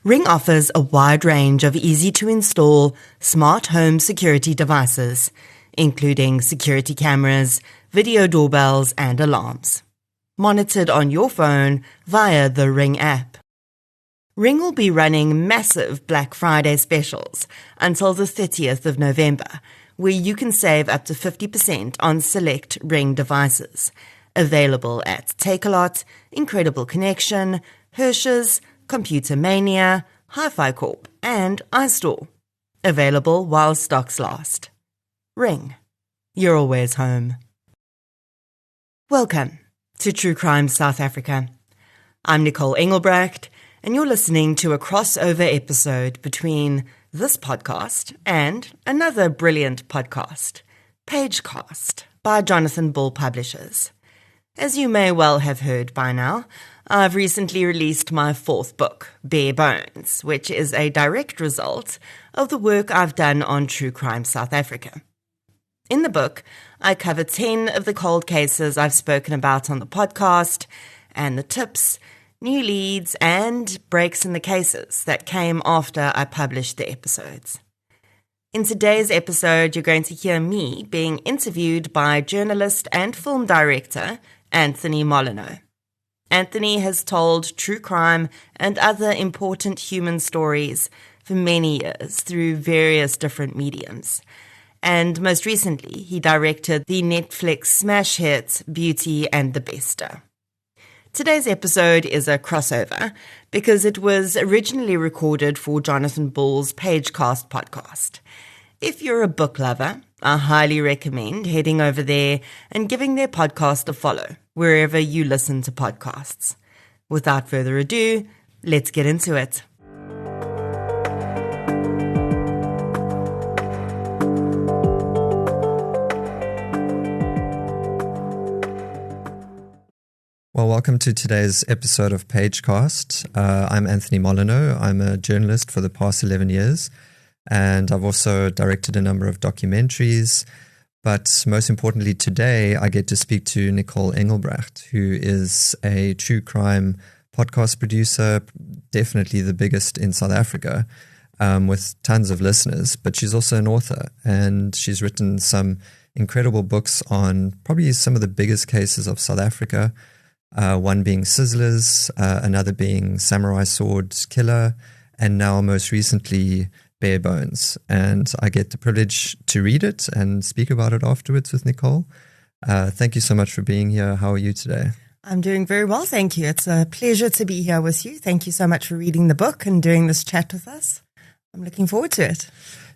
Ring offers a wide range of easy-to-install smart home security devices, including security cameras, video doorbells, and alarms, monitored on your phone via the Ring app. Ring will be running massive Black Friday specials until the 30th of November, where you can save up to 50% on select Ring devices, available at Takealot, Incredible Connection, Hirsch's, Computer Mania, Hi-Fi Corp, and iStore. Available while stocks last. Ring. You're always home. Welcome to True Crime South Africa. I'm Nicole Engelbrecht, and you're listening to a crossover episode between this podcast and another brilliant podcast, Pagecast, by Jonathan Bull Publishers. As you may well have heard by now, I've recently released my fourth book, Bare Bones, which is a direct result of the work I've done on True Crime South Africa. In the book, I cover 10 of the cold cases I've spoken about on the podcast, and the tips, new leads, and breaks in the cases that came after I published the episodes. In today's episode, you're going to hear me being interviewed by journalist and film director Anthony Molyneaux. Anthony has told true crime and other important human stories for many years through various different mediums. And most recently, he directed the Netflix smash hit Beauty and the Beaster. Today's episode is a crossover because it was originally recorded for Jonathan Bull's Pagecast podcast. If you're a book lover, I highly recommend heading over there and giving their podcast a follow wherever you listen to podcasts. Without further ado, let's get into it. Well, welcome to today's episode of Pagecast. I'm Anthony Molyneaux. I'm a journalist for the past 11 years, and I've also directed a number of documentaries. But most importantly, today I get to speak to Nicole Engelbrecht, who is a true crime podcast producer, definitely the biggest in South Africa, with tons of listeners. But she's also an author, and she's written some incredible books on probably some of the biggest cases of South Africa. One being Sizzlers, another being Samurai Sword Killer, and now most recently Bare Bones. And I get the privilege to read it and speak about it afterwards with Nicole. Thank you so much for being here. How are you today? I'm doing very well, thank you. It's a pleasure to be here with you. Thank you so much for reading the book and doing this chat with us. I'm looking forward to it.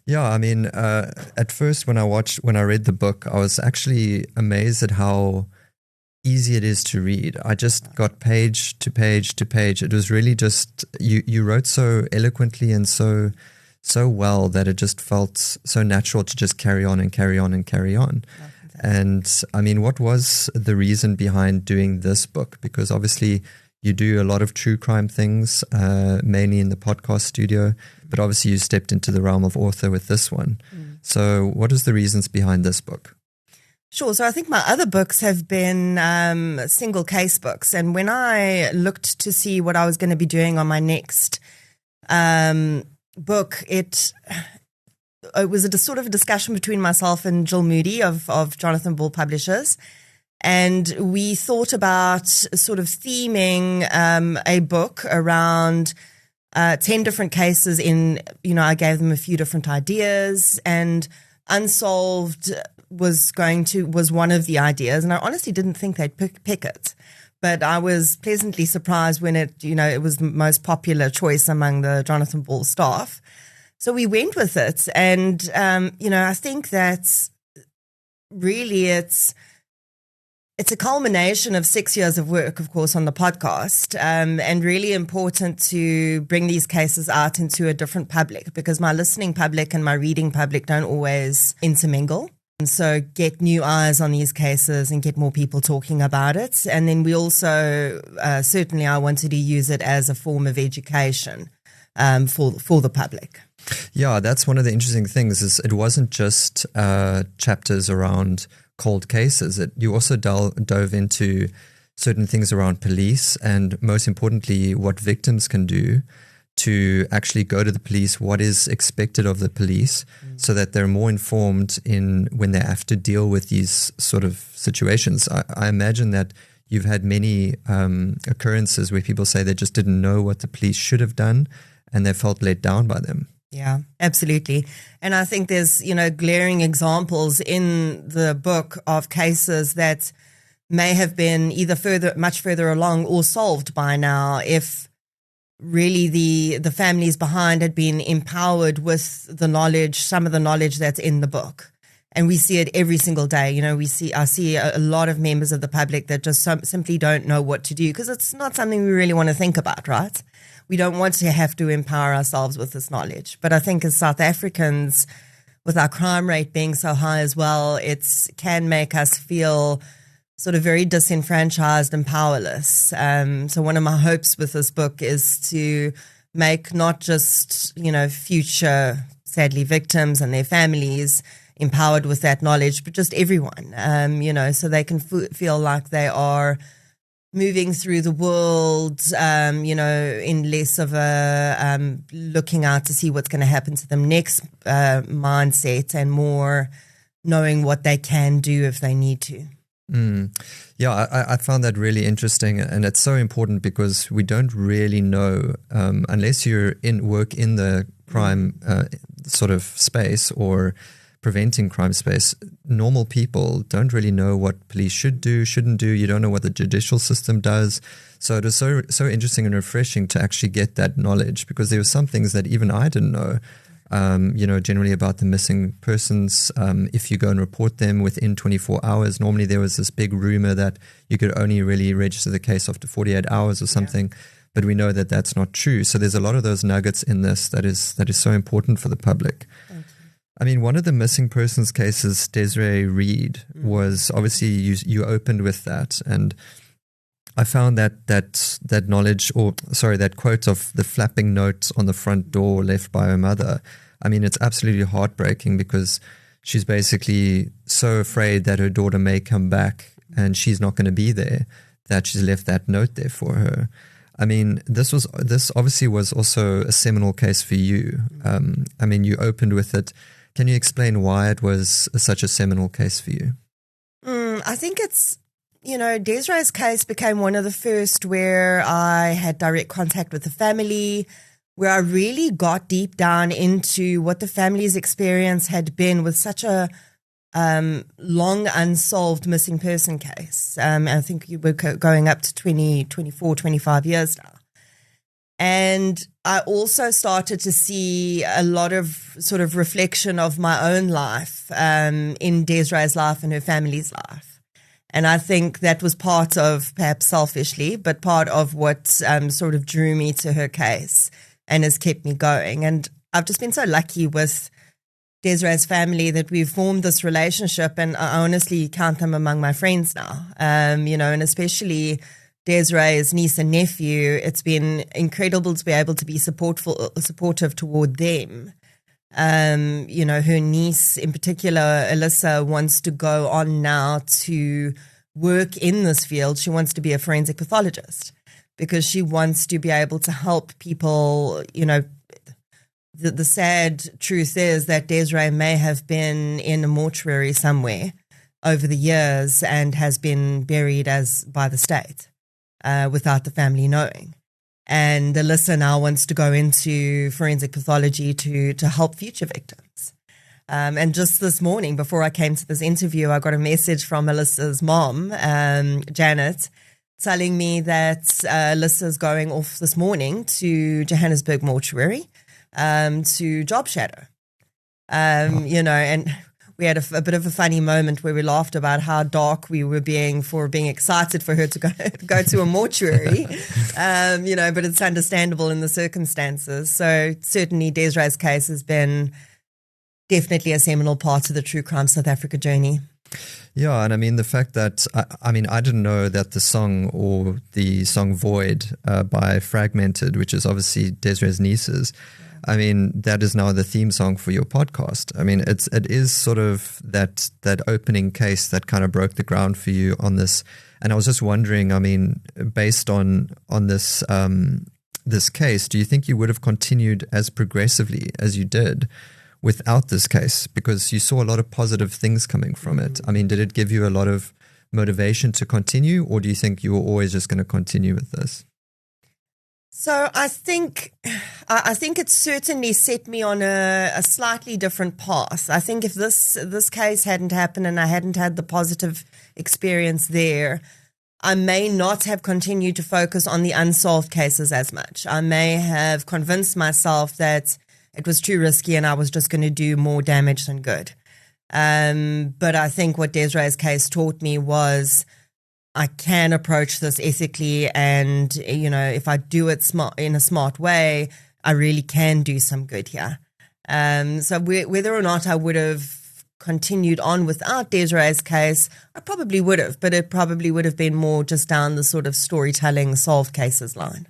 Yeah, I mean, at first when I read the book, I was actually amazed at how easy it is to read. I just got page to page to page. It was really just, you wrote so eloquently and so well that it just felt so natural to just carry on and carry on and carry on. And I mean, what was the reason behind doing this book? Because obviously you do a lot of true crime things, mainly in the podcast studio, but obviously you stepped into the realm of author with this one. So what is the reasons behind this book? Sure. So I think my other books have been single case books. And when I looked to see what I was going to be doing on my next book, it was a sort of a discussion between myself and Jill Moody of Jonathan Bull Publishers. And we thought about sort of theming a book around 10 different cases I gave them a few different ideas, and Unsolved was one of the ideas. And I honestly didn't think they'd pick it. But I was pleasantly surprised when it was the most popular choice among the Jonathan Bull staff. So we went with it. And, I think that really it's a culmination of 6 years of work, of course, on the podcast, and really important to bring these cases out into a different public, because my listening public and my reading public don't always intermingle. And so get new eyes on these cases and get more people talking about it. And then we also, certainly I wanted to use it as a form of education for the public. Yeah, that's one of the interesting things is it wasn't just chapters around cold cases. You also dove into certain things around police and most importantly, what victims can do to actually go to the police, what is expected of the police, so that they're more informed in when they have to deal with these sort of situations. I imagine that you've had many occurrences where people say they just didn't know what the police should have done and they felt let down by them. Yeah, absolutely. And I think there's, glaring examples in the book of cases that may have been either much further along or solved by now if really the families behind had been empowered with the knowledge, some of the knowledge that's in the book. And we see it every single day. I see a lot of members of the public that just simply don't know what to do because it's not something we really want to think about, right? We don't want to have to empower ourselves with this knowledge. But I think as South Africans, with our crime rate being so high as well, it can make us feel sort of very disenfranchised and powerless. So one of my hopes with this book is to make not just, future, sadly, victims and their families empowered with that knowledge, but just everyone, so they can feel like they are moving through the world, in less of a looking out to see what's going to happen to them next mindset, and more knowing what they can do if they need to. Yeah, I found that really interesting, and it's so important because we don't really know unless you're work in the crime sort of space or preventing crime space. Normal people don't really know what police should do, shouldn't do. You don't know what the judicial system does. So it was so interesting and refreshing to actually get that knowledge, because there were some things that even I didn't know. Generally about the missing persons. If you go and report them within 24 hours, normally there was this big rumor that you could only really register the case after 48 hours or something. Yeah. But we know that that's not true. So there's a lot of those nuggets in this that is so important for the public. I mean, one of the missing persons cases, Desiree Reed, was obviously you opened with that, and I found that knowledge, that quote of the flapping note on the front door left by her mother. I mean, it's absolutely heartbreaking because she's basically so afraid that her daughter may come back and she's not going to be there, that she's left that note there for her. I mean, this obviously was also a seminal case for you. I mean, you opened with it. Can you explain why it was such a seminal case for you? I think it's, Desiree's case became one of the first where I had direct contact with the family, where I really got deep down into what the family's experience had been with such a long unsolved missing person case. I think you were going up to 20, 24, 25 years now. And I also started to see a lot of sort of reflection of my own life in Desiree's life and her family's life. And I think that was part of, perhaps selfishly, but part of what sort of drew me to her case and has kept me going. And I've just been so lucky with Desiree's family that we've formed this relationship, and I honestly count them among my friends now, and especially Desiree's niece and nephew. It's been incredible to be able to be supportive toward them. Her niece in particular, Alyssa, wants to go on now to work in this field. She wants to be a forensic pathologist because she wants to be able to help people. The sad truth is that Desiree may have been in a mortuary somewhere over the years and has been buried by the state without the family knowing. And Alyssa now wants to go into forensic pathology to help future victims. And just this morning, before I came to this interview, I got a message from Alyssa's mom, Janet, telling me that Alyssa's going off this morning to Johannesburg mortuary to job shadow. And we had a bit of a funny moment where we laughed about how dark we were being excited for her to go to a mortuary, but it's understandable in the circumstances. So certainly Desiree's case has been definitely a seminal part of the True Crime South Africa journey. Yeah, and I mean the fact that, I didn't know that the song Void by Fragmented, which is obviously Desiree's nieces, I mean, that is now the theme song for your podcast. I mean, it is sort of that opening case that kind of broke the ground for you on this. And I was just wondering, I mean, based on this this case, do you think you would have continued as progressively as you did without this case? Because you saw a lot of positive things coming from it. I mean, did it give you a lot of motivation to continue, or do you think you were always just going to continue with this? So I think it certainly set me on a slightly different path. I think if this case hadn't happened and I hadn't had the positive experience there, I may not have continued to focus on the unsolved cases as much. I may have convinced myself that it was too risky and I was just going to do more damage than good. But I think what Desiree's case taught me was I can approach this ethically, and, you know, if I do it in a smart way, I really can do some good here. So whether or not I would have continued on without Desiree's case, I probably would have, but it probably would have been more just down the sort of storytelling solved cases line.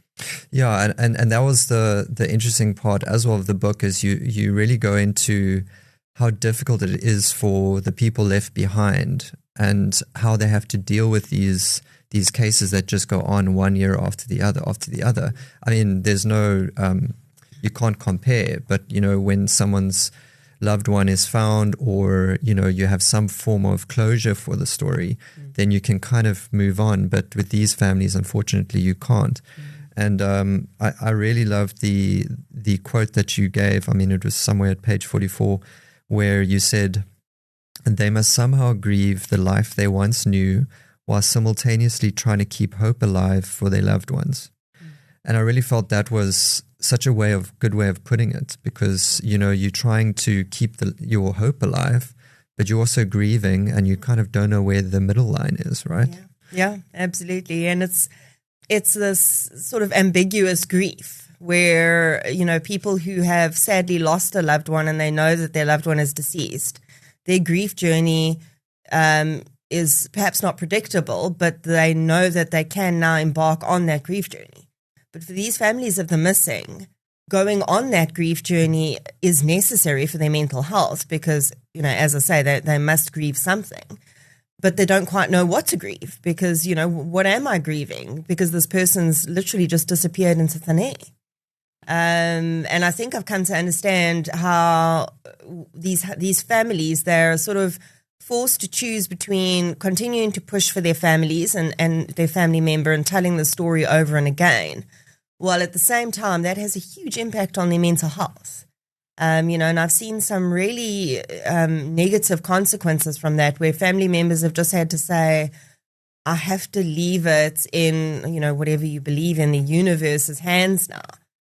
Yeah, and that was the interesting part as well of the book, is you really go into how difficult it is for the people left behind and how they have to deal with these cases that just go on one year after the other. I mean, there's no, you can't compare, but, you know, when someone's loved one is found, or, you know, you have some form of closure for the story, then you can kind of move on. But with these families, unfortunately, you can't. And I really loved the quote that you gave. I mean, it was somewhere at page 44, where you said, "And they must somehow grieve the life they once knew while simultaneously trying to keep hope alive for their loved ones." And I really felt that was such a good way of putting it, because, you know, you're trying to keep your hope alive, but you're also grieving and you kind of don't know where the middle line is, right? Yeah, absolutely. And it's this sort of ambiguous grief where, you know, people who have sadly lost a loved one and they know that their loved one is deceased, their grief journey is perhaps not predictable, but they know that they can now embark on that grief journey. But for these families of the missing, going on that grief journey is necessary for their mental health because, you know, as I say, they must grieve something. But they don't quite know what to grieve because, you know, what am I grieving? Because this person's literally just disappeared into thin air. And I think I've come to understand how these families, they're sort of forced to choose between continuing to push for their families and their family member and telling the story over and again, while at the same time that has a huge impact on their mental health. You know, and I've seen some really negative consequences from that, where family members have just had to say, I have to leave it in, you know, whatever you believe in, the universe's hands now,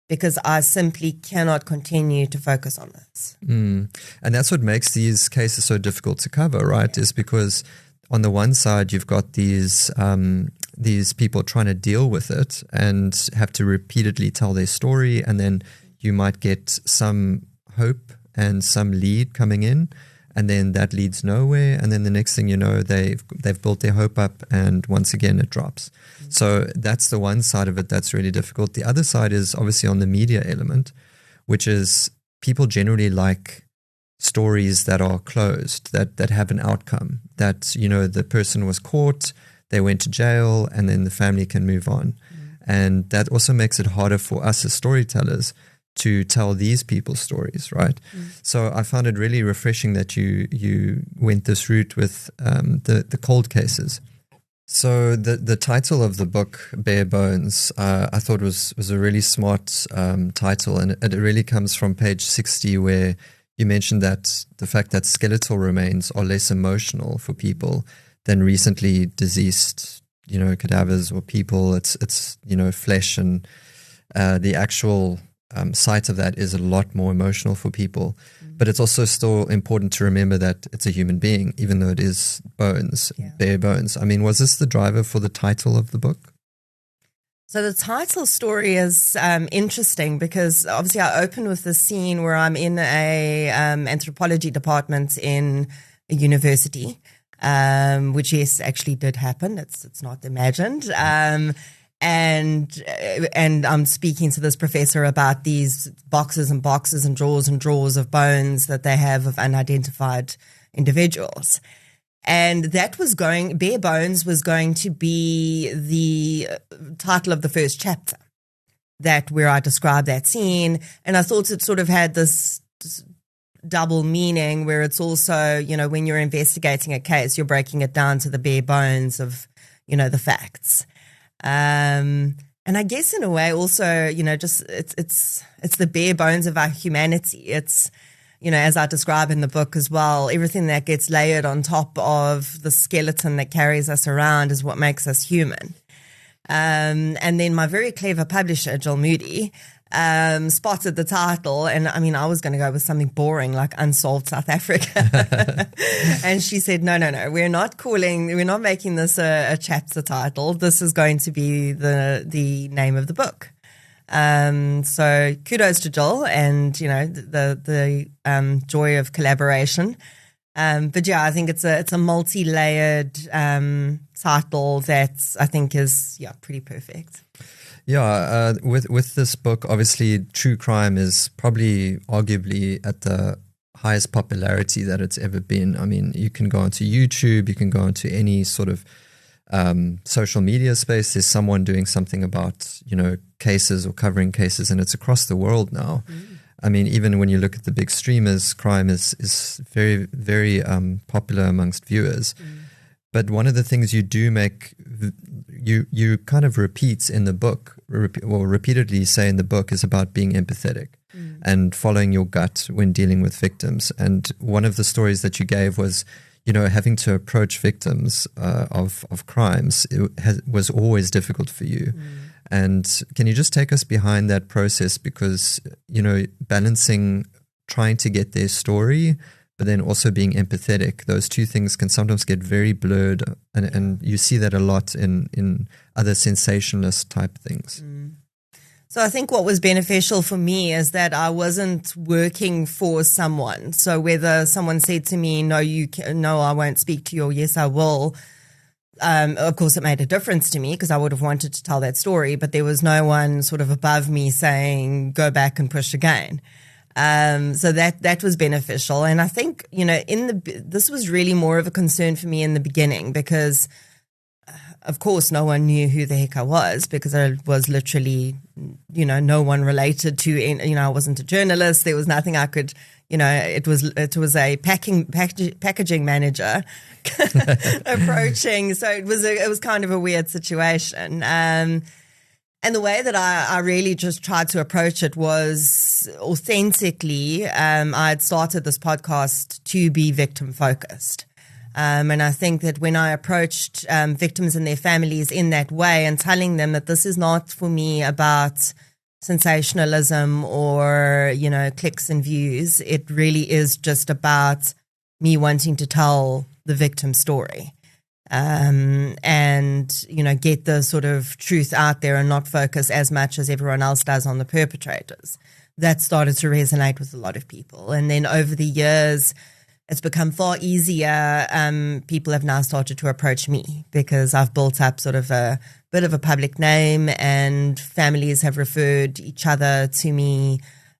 because I simply cannot continue to focus on this. And that's what makes these cases so difficult to cover, right? Yeah. Is because on the one side, you've got these people trying to deal with it and have to repeatedly tell their story, and then you might get some hope and some lead coming in, and then that leads nowhere. And then the next thing you know, they've built their hope up, and once again it drops. So that's the one side of it that's really difficult. The other side is obviously on the media element, which is people generally like stories that are closed, that have an outcome, that, you know, the person was caught, they went to jail, and then the family can move on. And that also makes it harder for us as storytellers to tell these people's stories, right? So I found it really refreshing that you went this route with the cold cases. So the title of the book, Bare Bones, I thought was a really smart title, and it really comes from page 60, where you mentioned that the fact that skeletal remains are less emotional for people than recently deceased, you know, cadavers or people. It's you know, flesh, and the actual sight of that is a lot more emotional for people. But it's also still important to remember that it's a human being, even though it is bones, bare bones. I mean, was this the driver for the title of the book? So the title story is interesting because obviously I open with this scene where I'm in a anthropology department in a university, which yes, actually did happen. It's not imagined. And I'm speaking to this professor about these boxes and boxes and drawers of bones that they have of unidentified individuals. And that was Bare Bones was going to be the title of the first chapter. that where I describe that scene. And I thought it sort of had this double meaning where it's also, when you're investigating a case, you're breaking it down to the bare bones of, the facts. And I guess in a way also, just it's the bare bones of our humanity. It's, as I describe in the book as well, everything that gets layered on top of the skeleton that carries us around is what makes us human. And then my very clever publisher, Jill Moody, spotted the title, and I was going to go with something boring like Unsolved South Africa. And she said, no, we're not making this a chapter title. This is going to be the name of the book. So kudos to Jill and, the joy of collaboration. But yeah, I think it's a multi-layered title that I think is pretty perfect. Yeah, with this book, obviously, true crime is probably arguably at the highest popularity that it's ever been. I mean, you can go onto YouTube, you can go onto any sort of social media space. There's someone doing something about, cases or covering cases, and it's across the world now. Mm. I mean, even when you look at the big streamers, crime is very, very popular amongst viewers. Mm. But one of the things you do make, you kind of repeats in the book, or repeatedly say in the book, is about being empathetic and following your gut when dealing with victims. And one of the stories that you gave was, having to approach victims of crimes was always difficult for you. And can you just take us behind that process? Because, balancing trying to get their story, but then also being empathetic, those two things can sometimes get very blurred. And you see that a lot in other sensationalist type things. So I think what was beneficial for me is that I wasn't working for someone. So whether someone said to me, no, I won't speak to you, or yes, I will. Of course, it made a difference to me because I would have wanted to tell that story, but there was no one sort of above me saying, go back and push again. So that was beneficial. And I think, this was really more of a concern for me in the beginning because, of course, no one knew who the heck I was because I was literally, no one related to, I wasn't a journalist. There was nothing I could, it was a packaging manager approaching. So it was kind of a weird situation. And the way that I really just tried to approach it was authentically. I had started this podcast to be victim focused. And I think that when I approached victims and their families in that way and telling them that this is not for me about sensationalism or, clicks and views, it really is just about me wanting to tell the victim story. And, get the sort of truth out there and not focus as much as everyone else does on the perpetrators. That started to resonate with a lot of people. And then over the years, it's become far easier. People have now started to approach me because I've built up sort of a bit of a public name and families have referred each other to me.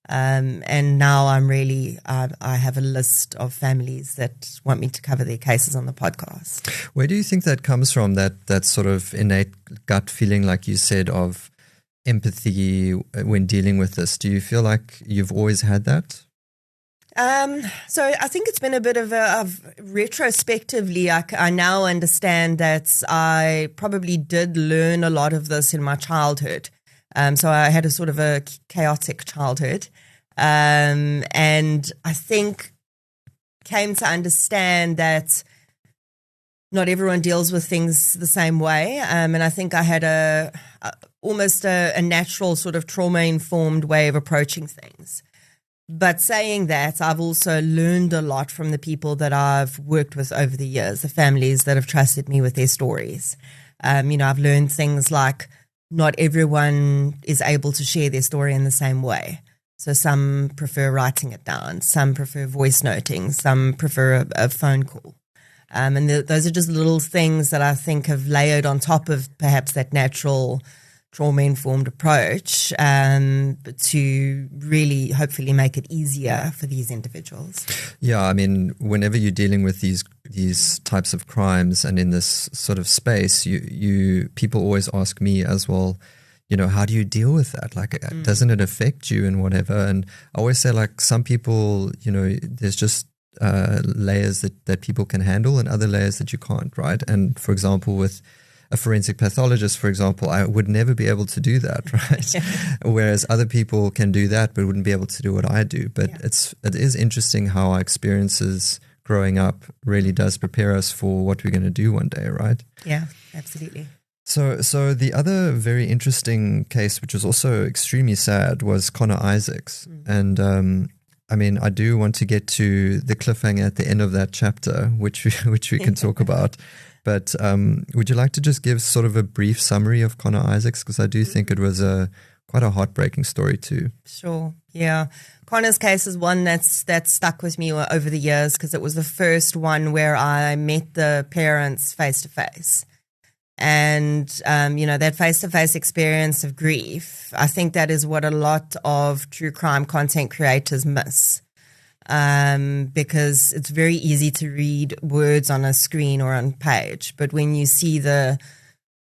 And now I have a list of families that want me to cover their cases on the podcast. Where do you think that comes from, that sort of innate gut feeling, like you said, of empathy when dealing with this? Do you feel like you've always had that? So I think it's been a bit of retrospectively, I now understand that I probably did learn a lot of this in my childhood. So I had a sort of a chaotic childhood. And I think came to understand that not everyone deals with things the same way. And I think I had almost a natural sort of trauma-informed way of approaching things. But saying that, I've also learned a lot from the people that I've worked with over the years, the families that have trusted me with their stories. I've learned things like not everyone is able to share their story in the same way. So some prefer writing it down, some prefer voice noting, some prefer a phone call. And those are just little things that I think have layered on top of perhaps that natural trauma-informed approach to really hopefully make it easier for these individuals. Yeah, I mean, whenever you're dealing with these types of crimes and in this sort of space, you people always ask me as well, how do you deal with that? Like, doesn't it affect you and whatever? And I always say, like, some people, there's just layers that people can handle and other layers that you can't, right? And for example, with a forensic pathologist, for example, I would never be able to do that, right? Whereas other people can do that, but wouldn't be able to do what I do. But it is interesting how our experiences growing up really does prepare us for what we're going to do one day, right? Yeah, absolutely. So the other very interesting case, which was also extremely sad, was Connor Isaacs. And I do want to get to the cliffhanger at the end of that chapter, which we can talk about. But would you like to just give sort of a brief summary of Connor Isaacs? Because I do think it was quite a heartbreaking story too. Sure, yeah. Connor's case is one that's stuck with me over the years because it was the first one where I met the parents face to face. And, that face-to-face experience of grief, I think that is what a lot of true crime content creators miss. Because it's very easy to read words on a screen or on page, but when you see the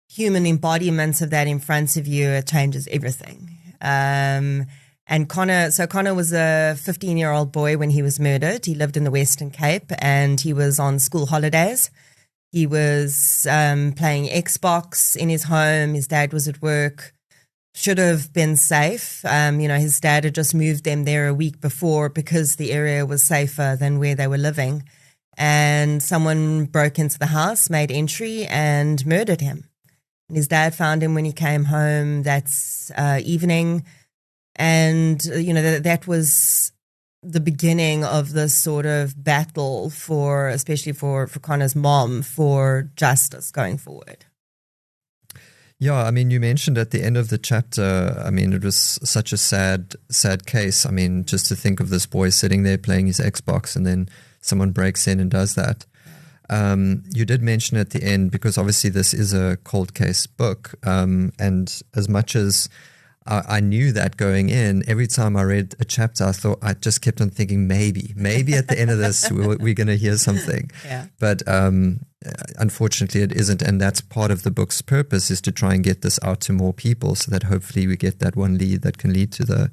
human embodiments of that in front of you, it changes everything. And Connor was a 15-year-old boy when he was murdered. He lived in the Western Cape and he was on school holidays. He was playing Xbox in his home. His dad was at work. Should have been safe. His dad had just moved them there a week before because the area was safer than where they were living. And someone broke into the house, made entry, and murdered him. And his dad found him when he came home that evening. And, that was the beginning of this sort of battle especially for Connor's mom, for justice going forward. Yeah, you mentioned at the end of the chapter, it was such a sad case. Just to think of this boy sitting there playing his Xbox and then someone breaks in and does that. You did mention at the end, because obviously this is a cold case book, and as much as I knew that going in, every time I read a chapter, I just kept on thinking, maybe at the end of this, we're going to hear something. Yeah. But unfortunately it isn't. And that's part of the book's purpose, is to try and get this out to more people so that hopefully we get that one lead that can lead to the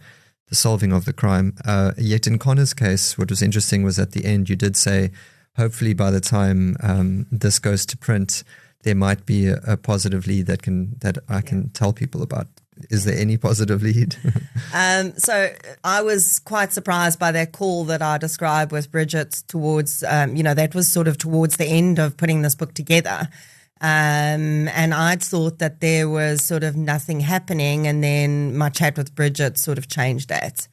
solving of the crime. Yet in Connor's case, what was interesting was at the end, you did say, hopefully by the time this goes to print, there might be a positive lead that I can tell people about. Is there any positive lead? So I was quite surprised by that call that I described with Bridget towards, that was sort of towards the end of putting this book together. And I'd thought that there was sort of nothing happening. And then my chat with Bridget sort of changed that.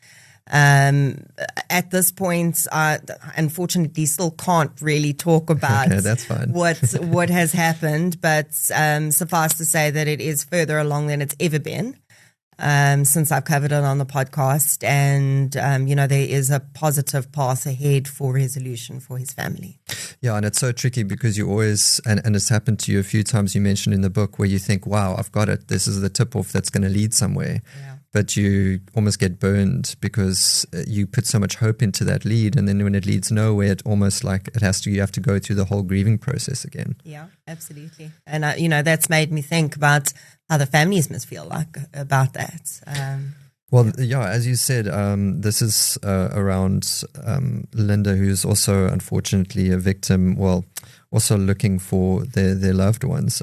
At this point, I unfortunately still can't really talk about that's fine. what has happened, but suffice to say that it is further along than it's ever been since I've covered it on the podcast. And, there is a positive path ahead for resolution for his family. Yeah, and it's so tricky because you always, and it's happened to you a few times, you mentioned in the book, where you think, wow, I've got it. This is the tip-off that's going to lead somewhere. Yeah. But you almost get burned because you put so much hope into that lead, and then when it leads nowhere, it almost like you have to go through the whole grieving process again. Yeah, absolutely. And that's made me think about how the families must feel like about that. As you said, this is around Linda, who's also unfortunately a victim. Well, also looking for their loved ones.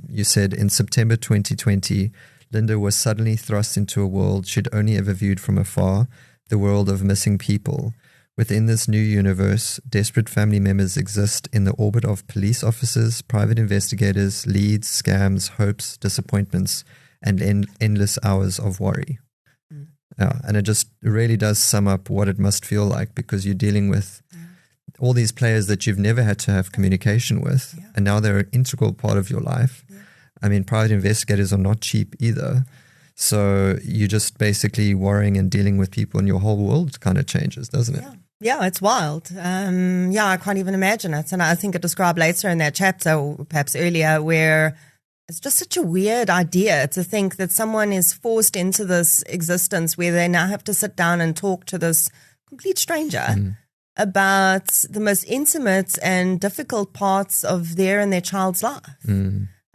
You said in September 2020. Linda was suddenly thrust into a world she'd only ever viewed from afar, the world of missing people. Within this new universe, desperate family members exist in the orbit of police officers, private investigators, leads, scams, hopes, disappointments, and endless hours of worry. And it just really does sum up what it must feel like, because you're dealing with all these players that you've never had to have communication with, and now they're an integral part of your life. Private investigators are not cheap either. So you're just basically worrying and dealing with people, and your whole world kind of changes, doesn't it? Yeah, it's wild. I can't even imagine it. And I think it described later in that chapter, or perhaps earlier, where it's just such a weird idea to think that someone is forced into this existence where they now have to sit down and talk to this complete stranger about the most intimate and difficult parts of their and their child's life.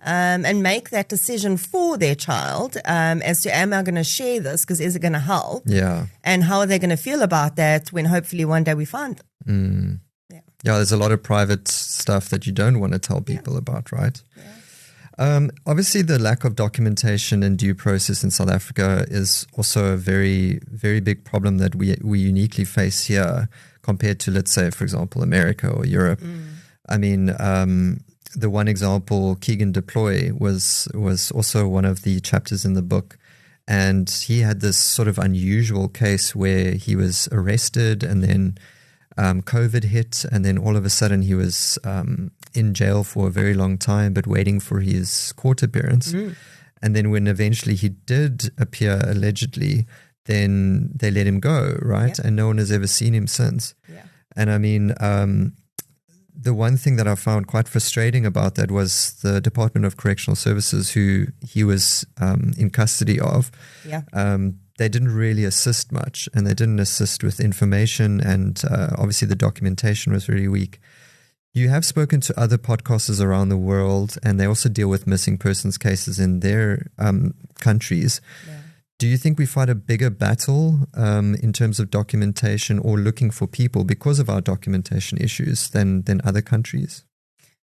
and make that decision for their child as to, am I going to share this because is it going to help? Yeah. And how are they going to feel about that when hopefully one day we find them? Yeah, there's a lot of private stuff that you don't want to tell people about, right? Obviously, the lack of documentation and due process in South Africa is also a very, very big problem that we uniquely face here compared to, let's say, for example, America or Europe. I mean, the one example, Keegan Deploy, was also one of the chapters in the book. And he had this sort of unusual case where he was arrested and then COVID hit, and then all of a sudden he was in jail for a very long time, but waiting for his court appearance. And then when eventually he did appear allegedly, then they let him go, right? And no one has ever seen him since. And I mean, the one thing that I found quite frustrating about that was the Department of Correctional Services, who he was in custody of. They didn't really assist much, and they didn't assist with information, and obviously the documentation was really weak. You have spoken to other podcasters around the world, and they also deal with missing persons cases in their countries. Do you think we fight a bigger battle in terms of documentation or looking for people because of our documentation issues than other countries?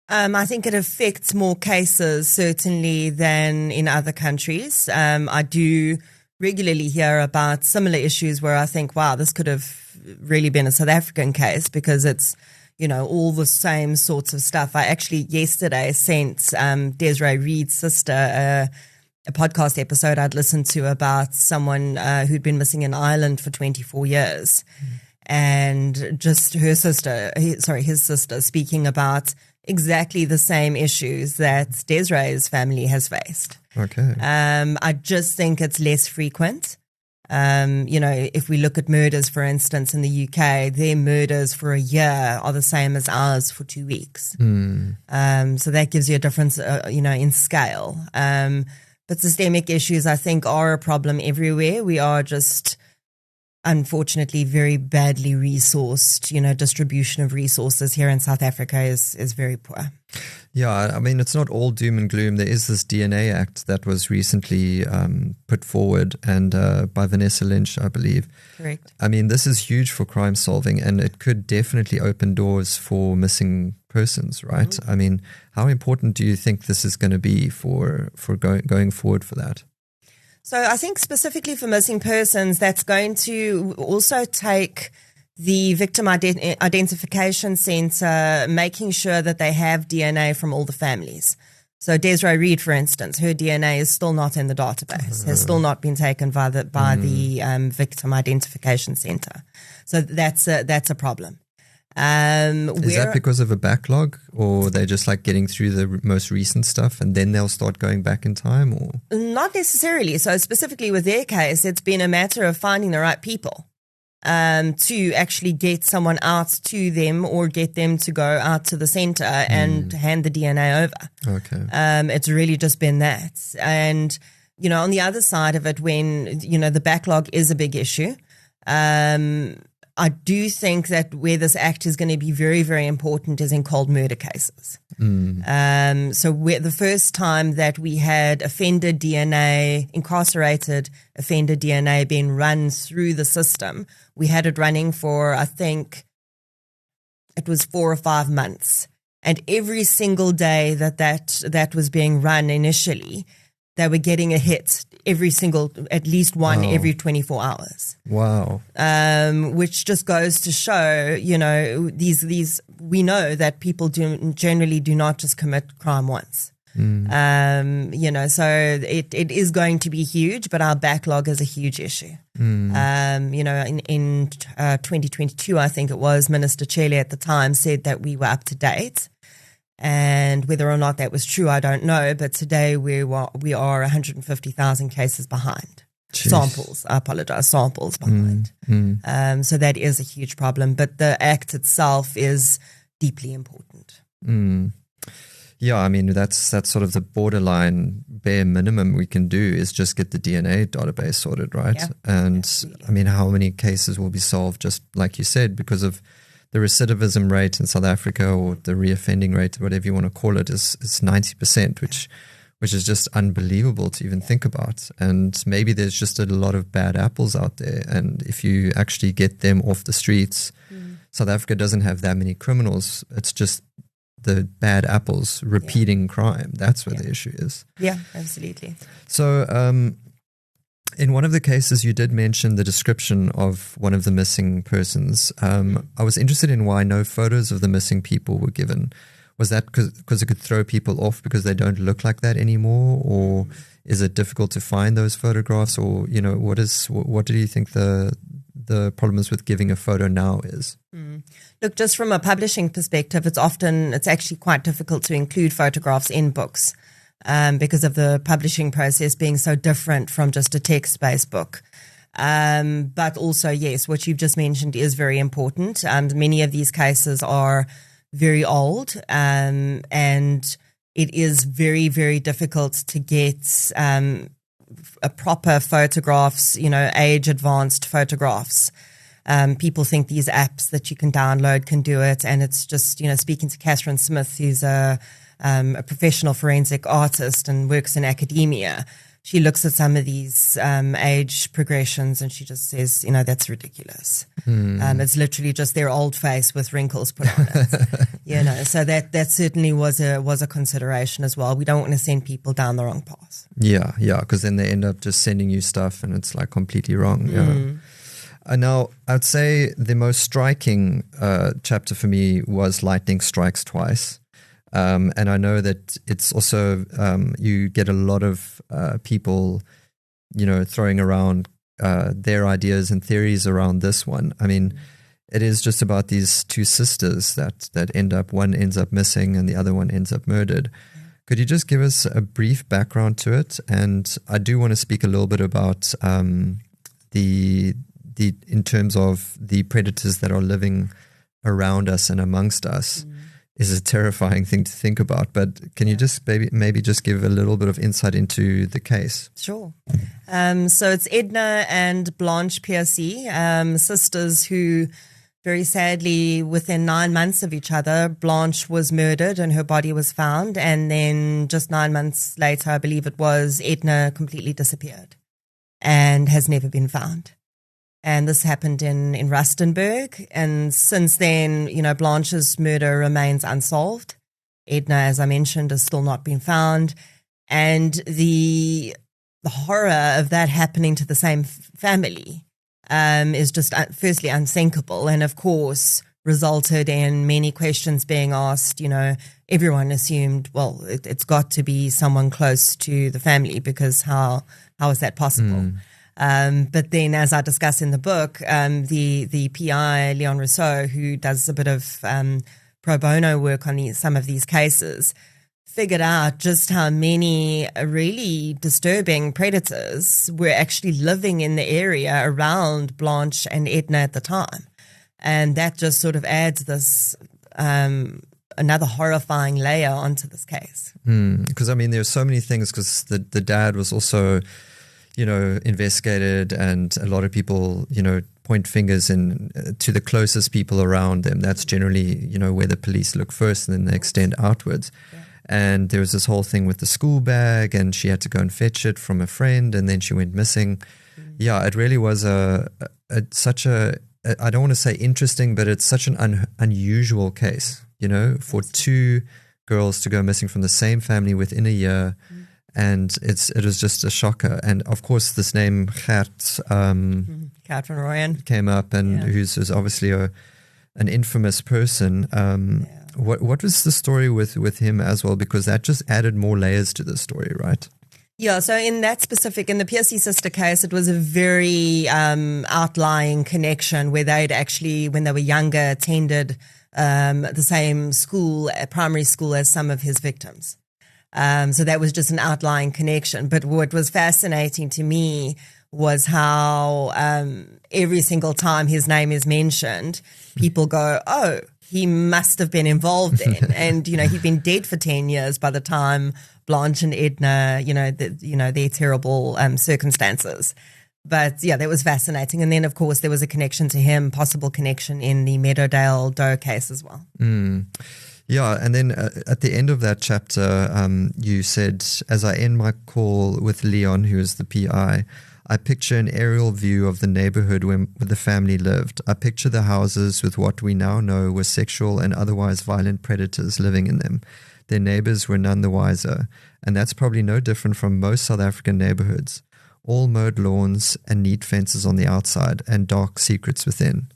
I think it affects more cases certainly than in other countries. I do regularly hear about similar issues where I think, wow, this could have really been a South African case because it's, all the same sorts of stuff. I actually yesterday sent Desiree Reed's sister a podcast episode I'd listened to about someone who'd been missing in Ireland for 24 years. And just his sister speaking about exactly the same issues that Desiree's family has faced. Okay. I just think it's less frequent. If we look at murders, for instance, in the UK, their murders for a year are the same as ours for 2 weeks. So that gives you a difference, in scale. But systemic issues, I think, are a problem everywhere. We are just, unfortunately, very badly resourced. Distribution of resources here in South Africa is very poor. Yeah, I mean, it's not all doom and gloom. There is this DNA Act that was recently put forward and by Vanessa Lynch, I believe. Correct. I mean, this is huge for crime solving, and it could definitely open doors for missing persons, right? I mean, how important do you think this is going to be for going forward for that? So I think specifically for missing persons, that's going to also take the Victim Identification Centre making sure that they have DNA from all the families. So Desiree Reed, for instance, her DNA is still not in the database, has still not been taken by the Victim Identification Centre. So that's a problem. Is that because of a backlog, or they're just like getting through the most recent stuff and then they'll start going back in time? Or not necessarily. So specifically with their case, it's been a matter of finding the right people to actually get someone out to them or get them to go out to the centre and hand the DNA over. Okay. It's really just been that. And, on the other side of it, when, the backlog is a big issue, I do think that where this act is going to be very, very important is in cold murder cases. So the first time that we had offender DNA, incarcerated offender DNA being run through the system, we had it running for, I think it was 4 or 5 months. And every single day that was being run initially, they were getting a hit at least one every 24 hours. Wow. Which just goes to show, these we know that people generally do not just commit crime once. So it is going to be huge, but our backlog is a huge issue. In 2022, I think it was, Minister Chele at the time said that we were up to date. And whether or not that was true, I don't know. But today we are 150,000 cases behind. Jeez. Samples behind. So that is a huge problem. But the act itself is deeply important. Yeah, I mean, that's sort of the borderline bare minimum we can do is just get the DNA database sorted, right? Yeah, and absolutely. I mean, how many cases will be solved just like you said because of the recidivism rate in South Africa, or the reoffending rate, whatever you want to call it, is 90%, which is just unbelievable to even think about. And maybe there's just a lot of bad apples out there. And if you actually get them off the streets, South Africa doesn't have that many criminals. It's just the bad apples repeating crime. That's where the issue is. Yeah, absolutely. So in one of the cases, you did mention the description of one of the missing persons. I was interested in why no photos of the missing people were given. Was that because it could throw people off because they don't look like that anymore? Or is it difficult to find those photographs? Or, what do you think the problem is with giving a photo now is? Look, just from a publishing perspective, it's actually quite difficult to include photographs in books because of the publishing process being so different from just a text-based book. But also, yes, what you've just mentioned is very important. Many of these cases are very old, and it is very, very difficult to get a proper photographs, age-advanced photographs. People think these apps that you can download can do it, and it's just, speaking to Catherine Smith, who's a professional forensic artist and works in academia. She looks at some of these age progressions and she just says, that's ridiculous. It's literally just their old face with wrinkles put on it. So that certainly was a consideration as well. We don't want to send people down the wrong path. Yeah, because then they end up just sending you stuff and it's like completely wrong. Yeah. Now, I'd say the most striking chapter for me was Lightning Strikes Twice. And I know that it's also, you get a lot of people, throwing around their ideas and theories around this one. I mean, it is just about these two sisters that one ends up missing and the other one ends up murdered. Could you just give us a brief background to it? And I do want to speak a little bit about in terms of the predators that are living around us and amongst us. Is a terrifying thing to think about, but can you just maybe just give a little bit of insight into the case? Sure. So it's Edna and Blanche Piercy, sisters who very sadly within 9 months of each other, Blanche was murdered and her body was found. And then just 9 months later, I believe it was, Edna completely disappeared and has never been found. And this happened in Rustenburg. And since then, Blanche's murder remains unsolved. Edna, as I mentioned, has still not been found. And the horror of that happening to the same family is just firstly unthinkable. And of course, resulted in many questions being asked. Everyone assumed, well, it's got to be someone close to the family because how is that possible? But then, as I discuss in the book, the PI, Leon Rousseau, who does a bit of pro bono work on some of these cases, figured out just how many really disturbing predators were actually living in the area around Blanche and Edna at the time. And that just sort of adds this another horrifying layer onto this case. Because, there's so many things, because the dad was also investigated, and a lot of people, point fingers to the closest people around them. That's generally, where the police look first and then they extend outwards. Yeah. And there was this whole thing with the school bag, and she had to go and fetch it from a friend, and then she went missing. Yeah, it really was such a, I don't want to say interesting, but it's such an unusual case, for two girls to go missing from the same family within a year. And it was just a shocker. And of course, this name Gert Van Rooyen came up, and who's obviously an infamous person. What was the story with him as well? Because that just added more layers to the story, right? Yeah. So in the Piercy sister case, it was a very outlying connection where they'd actually, when they were younger, attended the same school, primary school, as some of his victims. So that was just an outlying connection. But what was fascinating to me was how every single time his name is mentioned, people go, oh, he must have been involved in. And, he'd been dead for 10 years by the time Blanche and Edna, their terrible circumstances. But yeah, that was fascinating. And then, of course, there was a connection to him, possible connection in the Meadowdale Doe case as well. Yeah, and then at the end of that chapter, you said, as I end my call with Leon, who is the PI, I picture an aerial view of the neighborhood where the family lived. I picture the houses with what we now know were sexual and otherwise violent predators living in them. Their neighbors were none the wiser, and that's probably no different from most South African neighborhoods. All mowed lawns and neat fences on the outside and dark secrets within.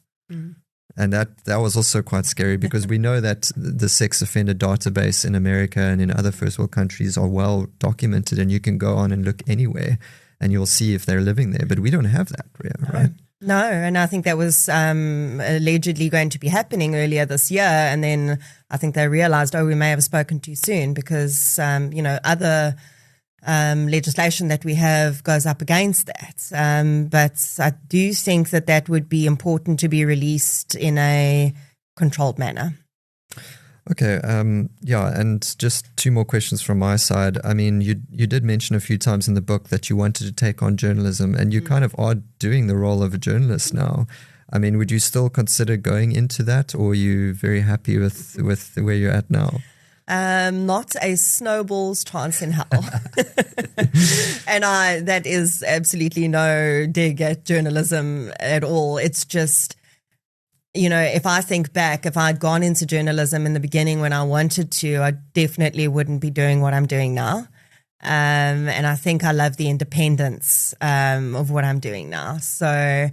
And that was also quite scary because we know that the sex offender database in America and in other first world countries are well documented, and you can go on and look anywhere and you'll see if they're living there. But we don't have that, right? No, and I think that was allegedly going to be happening earlier this year. And then I think they realized, we may have spoken too soon because, other legislation that we have goes up against that. But I do think that would be important to be released in a controlled manner. Okay. And just two more questions from my side. I mean, you did mention a few times in the book that you wanted to take on journalism, and you kind of are doing the role of a journalist now. I mean, would you still consider going into that, or are you very happy with where you're at now? Not a snowball's chance in hell. And that is absolutely no dig at journalism at all. It's just, if I think back, if I'd gone into journalism in the beginning when I wanted to, I definitely wouldn't be doing what I'm doing now. And I think I love the independence of what I'm doing now. So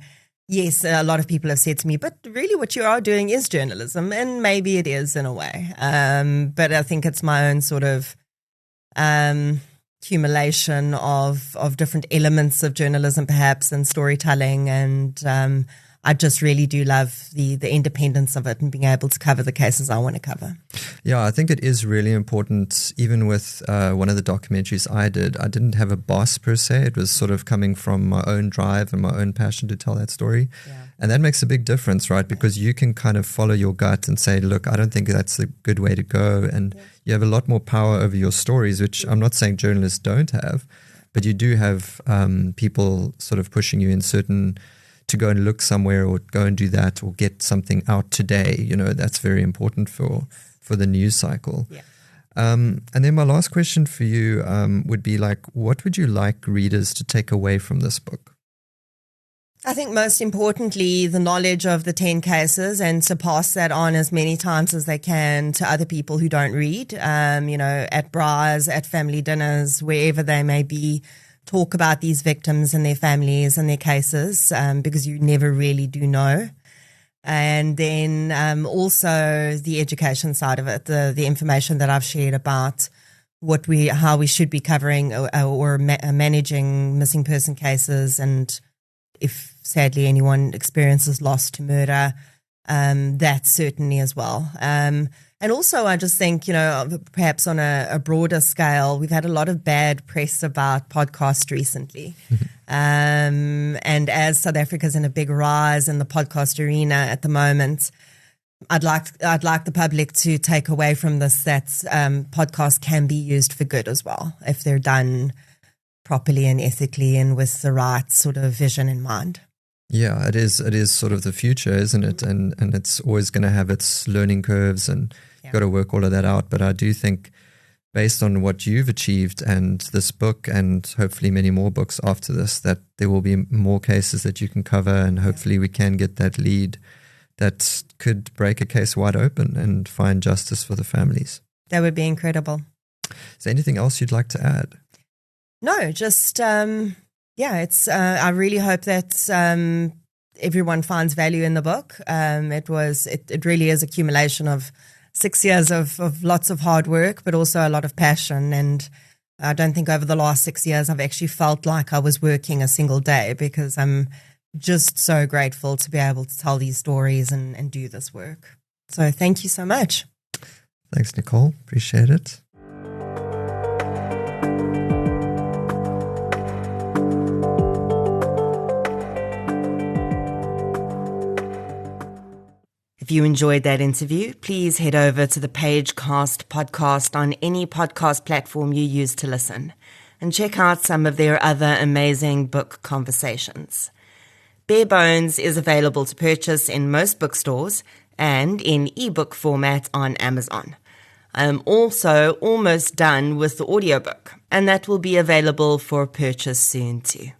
yes, a lot of people have said to me, but really what you are doing is journalism, and maybe it is in a way. But I think it's my own sort of accumulation of different elements of journalism perhaps, and storytelling, and I just really do love the independence of it and being able to cover the cases I want to cover. Yeah, I think it is really important. Even with one of the documentaries I didn't have a boss per se. It was sort of coming from my own drive and my own passion to tell that story. Yeah. And that makes a big difference, right? Because you can kind of follow your gut and say, look, I don't think that's a good way to go. And you have a lot more power over your stories, which I'm not saying journalists don't have, but you do have people sort of pushing you in to go and look somewhere or go and do that or get something out today. That's very important for the news cycle. Yeah. And then my last question for you would be what would you like readers to take away from this book? I think most importantly, the knowledge of the 10 cases, and to pass that on as many times as they can to other people who don't read, at bras, at family dinners, wherever they may be. Talk about these victims and their families and their cases, because you never really do know. And then also the education side of it, the information that I've shared about how we should be covering or managing missing person cases, and if sadly anyone experiences loss to murder, that certainly as well. And also I just think, perhaps on a broader scale, we've had a lot of bad press about podcasts recently. And as South Africa's in a big rise in the podcast arena at the moment, I'd like the public to take away from this that podcasts can be used for good as well, if they're done properly and ethically and with the right sort of vision in mind. Yeah, it is sort of the future, isn't it? And it's always going to have its learning curves, and you've got to work all of that out. But I do think, based on what you've achieved and this book, and hopefully many more books after this, that there will be more cases that you can cover, and hopefully we can get that lead that could break a case wide open and find justice for the families. That would be incredible. Is there anything else you'd like to add? No, just it's. I really hope that everyone finds value in the book. It really is accumulation of 6 years of lots of hard work, but also a lot of passion. And I don't think over the last 6 years I've actually felt like I was working a single day, because I'm just so grateful to be able to tell these stories and do this work. So thank you so much. Thanks, Nicole. Appreciate it. If you enjoyed that interview, please head over to the Pagecast podcast on any podcast platform you use to listen. and check out some of their other amazing book conversations. Bare Bones is available to purchase in most bookstores and in ebook format on Amazon. I am also almost done with the audiobook, and that will be available for purchase soon too.